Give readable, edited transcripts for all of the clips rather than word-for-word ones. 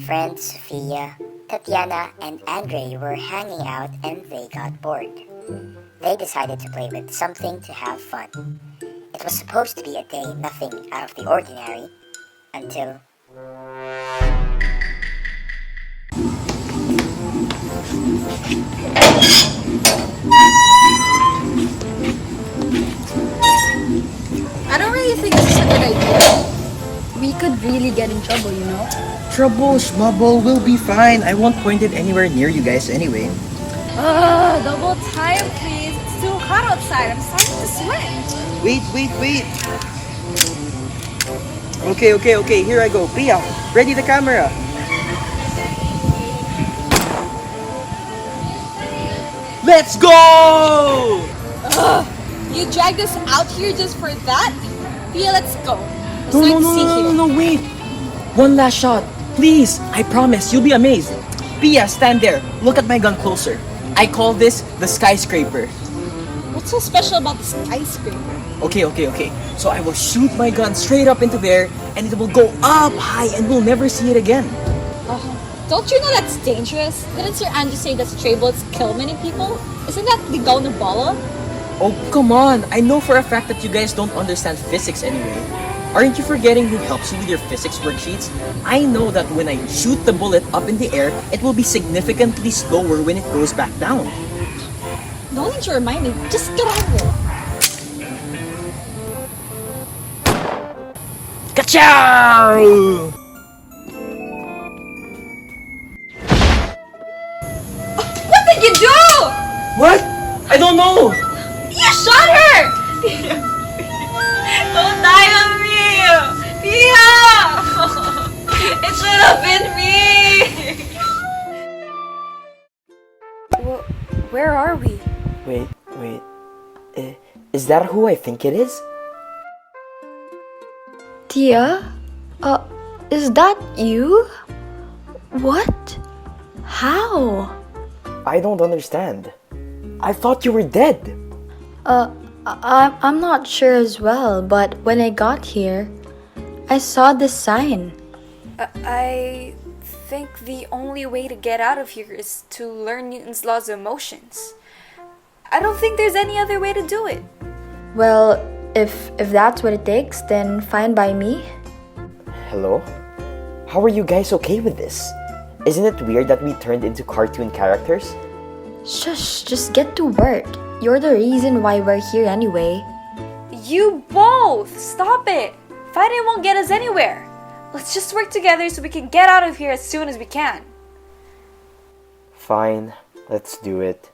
Friends Sophia, Tatiana, and Andre were hanging out and they got bored. They decided to play with something to have fun. It was supposed to be a day nothing out of the ordinary until. I don't really think this is a good idea. We could really get in trouble, you know? Trouble, Schmubble, we'll be fine. I won't point it anywhere near you guys anyway. Double time, please. It's too hot outside. I'm starting to sweat. Wait. Okay, here I go. Pia, ready the camera. Let's go! You dragged us out here just for that? Pia, let's go. Let's No, wait. One last shot. Please, I promise, you'll be amazed. Pia, stand there. Look at my gun closer. I call this the skyscraper. What's so special about the skyscraper? Okay. So I will shoot my gun straight up into there and it will go up high and we'll never see it again. Don't you know that's dangerous? Didn't Sir Andrew say that stray bullets kill many people? Isn't that ligaw na bala? Oh, come on. I know for a fact that you guys don't understand physics anyway. Aren't you forgetting who helps you with your physics worksheets? I know that when I shoot the bullet up in the air, it will be significantly slower when it goes back down. No need to remind me. Just get out of here. Ka-chow! What did you do? What? I don't know! You shot her! Don't die on me! Pia! It should have been me! Where are we? Wait. Is that who I think it is? Tia? Is that you? What? How? I don't understand. I thought you were dead. I'm not sure as well, but when I got here, I saw this sign. I think the only way to get out of here is to learn Newton's laws of motions. I don't think there's any other way to do it. Well, if that's what it takes, then fine by me. Hello? How are you guys okay with this? Isn't it weird that we turned into cartoon characters? Shush, just get to work. You're the reason why we're here anyway. You both! Stop it! Fighting won't get us anywhere. Let's just work together so we can get out of here as soon as we can. Fine, let's do it.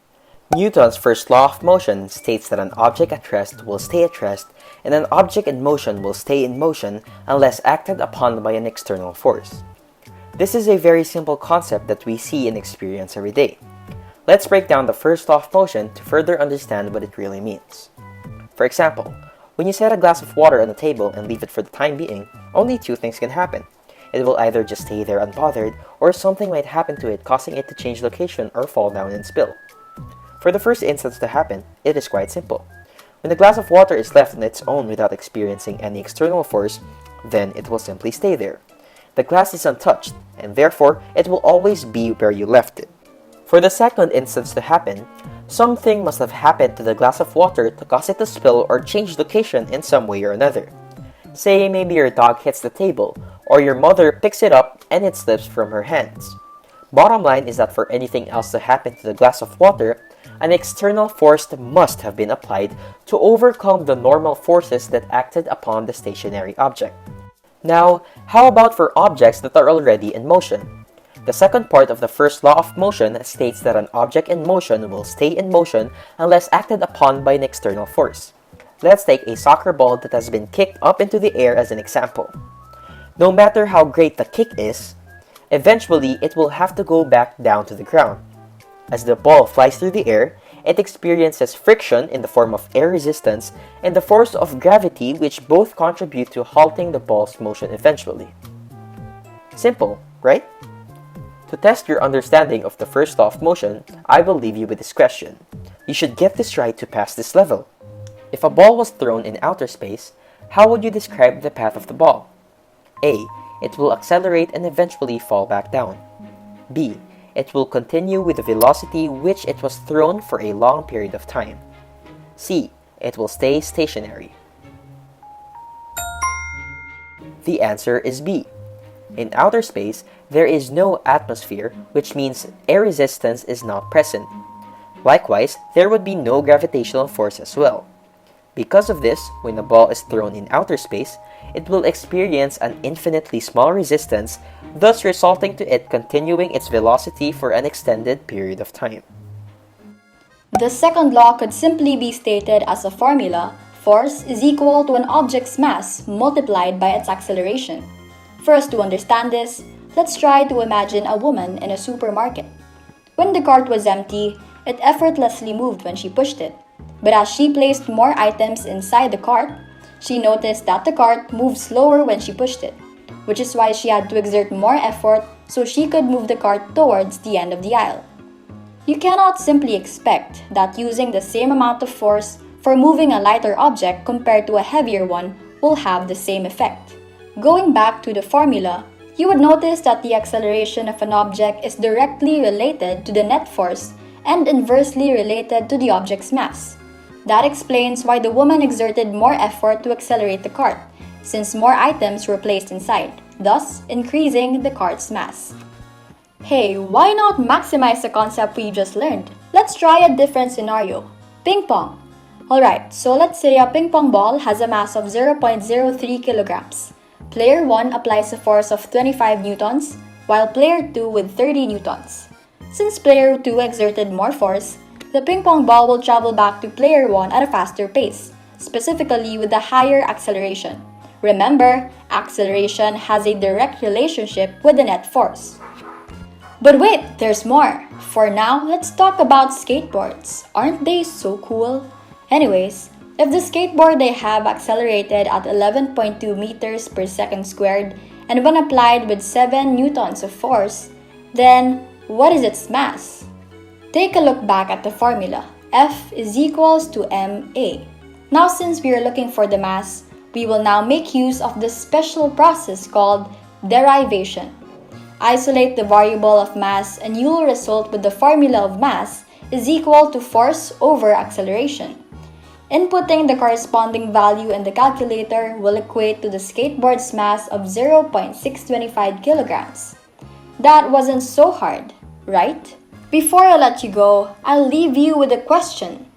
Newton's first law of motion states that an object at rest will stay at rest and an object in motion will stay in motion unless acted upon by an external force. This is a very simple concept that we see and experience every day. Let's break down the first law of motion to further understand what it really means. For example, when you set a glass of water on the table and leave it for the time being, only two things can happen. It will either just stay there unbothered, or something might happen to it causing it to change location or fall down and spill. For the first instance to happen, it is quite simple. When the glass of water is left on its own without experiencing any external force, then it will simply stay there. The glass is untouched, and therefore it will always be where you left it. For the second instance to happen, something must have happened to the glass of water to cause it to spill or change location in some way or another. Say maybe your dog hits the table, or your mother picks it up and it slips from her hands. Bottom line is that for anything else to happen to the glass of water, an external force must have been applied to overcome the normal forces that acted upon the stationary object. Now, how about for objects that are already in motion? The second part of the first law of motion states that an object in motion will stay in motion unless acted upon by an external force. Let's take a soccer ball that has been kicked up into the air as an example. No matter how great the kick is, eventually it will have to go back down to the ground. As the ball flies through the air, it experiences friction in the form of air resistance and the force of gravity, which both contribute to halting the ball's motion eventually. Simple, right? To test your understanding of the first law of motion, I will leave you with this question. You should get this right to pass this level. If a ball was thrown in outer space, how would you describe the path of the ball? A. It will accelerate and eventually fall back down. B. It will continue with the velocity which it was thrown for a long period of time. C. It will stay stationary. The answer is B. In outer space, there is no atmosphere, which means air resistance is not present. Likewise, there would be no gravitational force as well. Because of this, when a ball is thrown in outer space, it will experience an infinitely small resistance, thus resulting to it continuing its velocity for an extended period of time. The second law could simply be stated as a formula: force is equal to an object's mass multiplied by its acceleration. For us to understand this, let's try to imagine a woman in a supermarket. When the cart was empty, it effortlessly moved when she pushed it. But as she placed more items inside the cart, she noticed that the cart moved slower when she pushed it, which is why she had to exert more effort so she could move the cart towards the end of the aisle. You cannot simply expect that using the same amount of force for moving a lighter object compared to a heavier one will have the same effect. Going back to the formula, you would notice that the acceleration of an object is directly related to the net force and inversely related to the object's mass. That explains why the woman exerted more effort to accelerate the cart, since more items were placed inside, thus increasing the cart's mass. Hey, why not maximize the concept we just learned? Let's try a different scenario. Ping pong. Alright, so let's say a ping pong ball has a mass of 0.03 kilograms. Player 1 applies a force of 25 newtons, while player 2 with 30 newtons. Since player 2 exerted more force, the ping pong ball will travel back to player 1 at a faster pace, specifically with a higher acceleration. Remember, acceleration has a direct relationship with the net force. But wait, there's more. For now, let's talk about skateboards. Aren't they so cool? Anyways, if the skateboard they have accelerated at 11.2 meters per second squared and when applied with 7 newtons of force, then what is its mass? Take a look back at the formula. F is equals to ma. Now since we are looking for the mass, we will now make use of this special process called derivation. Isolate the variable of mass and you will result with the formula of mass is equal to force over acceleration. Inputting the corresponding value in the calculator will equate to the skateboard's mass of 0.625 kilograms. That wasn't so hard, right? Before I let you go, I'll leave you with a question.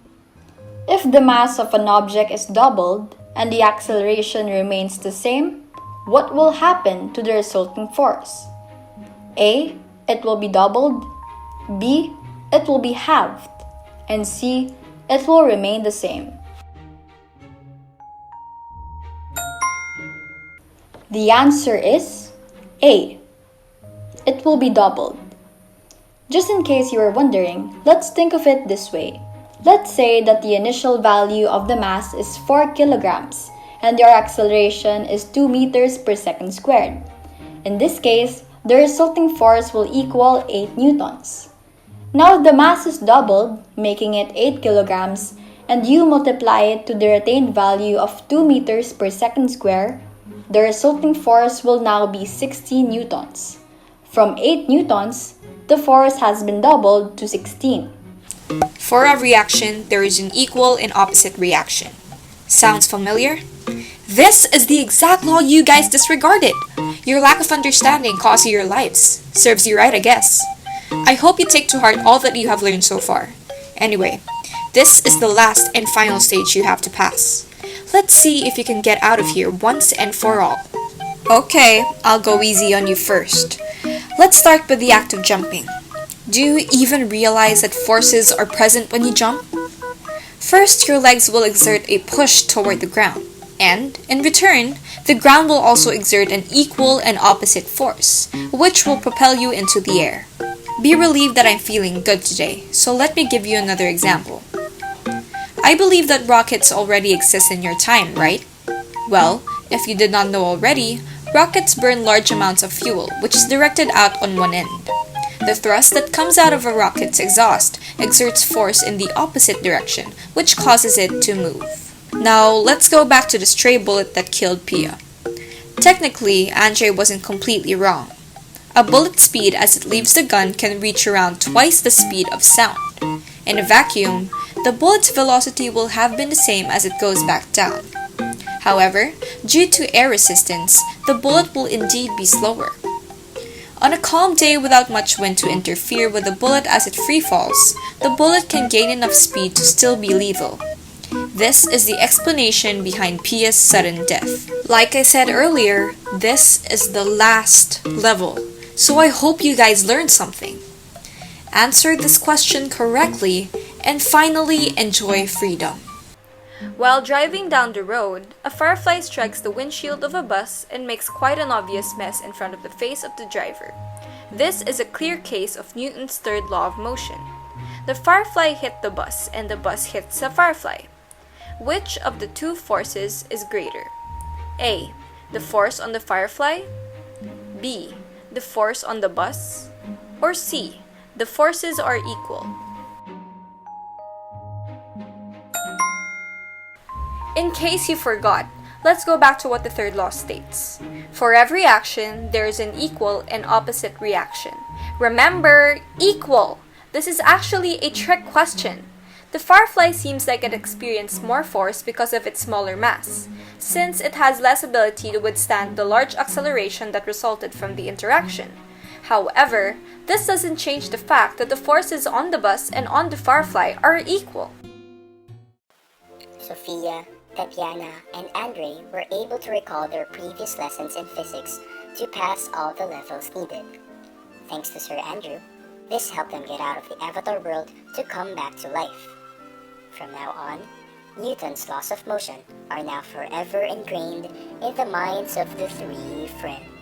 If the mass of an object is doubled and the acceleration remains the same, what will happen to the resulting force? A. It will be doubled. B. It will be halved. And C. It will remain the same. The answer is A. It will be doubled. Just in case you are wondering, let's think of it this way. Let's say that the initial value of the mass is 4 kilograms and your acceleration is 2 meters per second squared. In this case, the resulting force will equal 8 newtons. Now the mass is doubled, making it 8 kilograms, and you multiply it to the retained value of 2 meters per second square, the resulting force will now be 16 newtons. From 8 newtons, the force has been doubled to 16. For a reaction, there is an equal and opposite reaction. Sounds familiar? This is the exact law you guys disregarded. Your lack of understanding costs you your lives. Serves you right, I guess. I hope you take to heart all that you have learned so far. Anyway, this is the last and final stage you have to pass. Let's see if you can get out of here once and for all. Okay, I'll go easy on you first. Let's start with the act of jumping. Do you even realize that forces are present when you jump? First, your legs will exert a push toward the ground, and, in return, the ground will also exert an equal and opposite force, which will propel you into the air. Be relieved that I'm feeling good today, so let me give you another example. I believe that rockets already exist in your time, right? Well, if you did not know already, rockets burn large amounts of fuel, which is directed out on one end. The thrust that comes out of a rocket's exhaust exerts force in the opposite direction, which causes it to move. Now, let's go back to the stray bullet that killed Pia. Technically, Andre wasn't completely wrong. A bullet's speed as it leaves the gun can reach around twice the speed of sound. In a vacuum, the bullet's velocity will have been the same as it goes back down. However, due to air resistance, the bullet will indeed be slower. On a calm day without much wind to interfere with the bullet as it free falls, the bullet can gain enough speed to still be lethal. This is the explanation behind Pia's sudden death. Like I said earlier, this is the last level, so I hope you guys learned something. Answer this question correctly, and finally enjoy freedom. While driving down the road, a firefly strikes the windshield of a bus and makes quite an obvious mess in front of the face of the driver. This is a clear case of Newton's third law of motion. The firefly hit the bus and the bus hits the firefly. Which of the two forces is greater? A. The force on the firefly? B. The force on the bus? Or C. The forces are equal? In case you forgot, let's go back to what the third law states. For every action, there is an equal and opposite reaction. Remember, equal! This is actually a trick question. The firefly seems like it experienced more force because of its smaller mass, since it has less ability to withstand the large acceleration that resulted from the interaction. However, this doesn't change the fact that the forces on the bus and on the firefly are equal. Sophia, Tatiana, and Andre were able to recall their previous lessons in physics to pass all the levels needed. Thanks to Sir Andrew, this helped them get out of the Avatar world to come back to life. From now on, Newton's laws of motion are now forever ingrained in the minds of the three friends.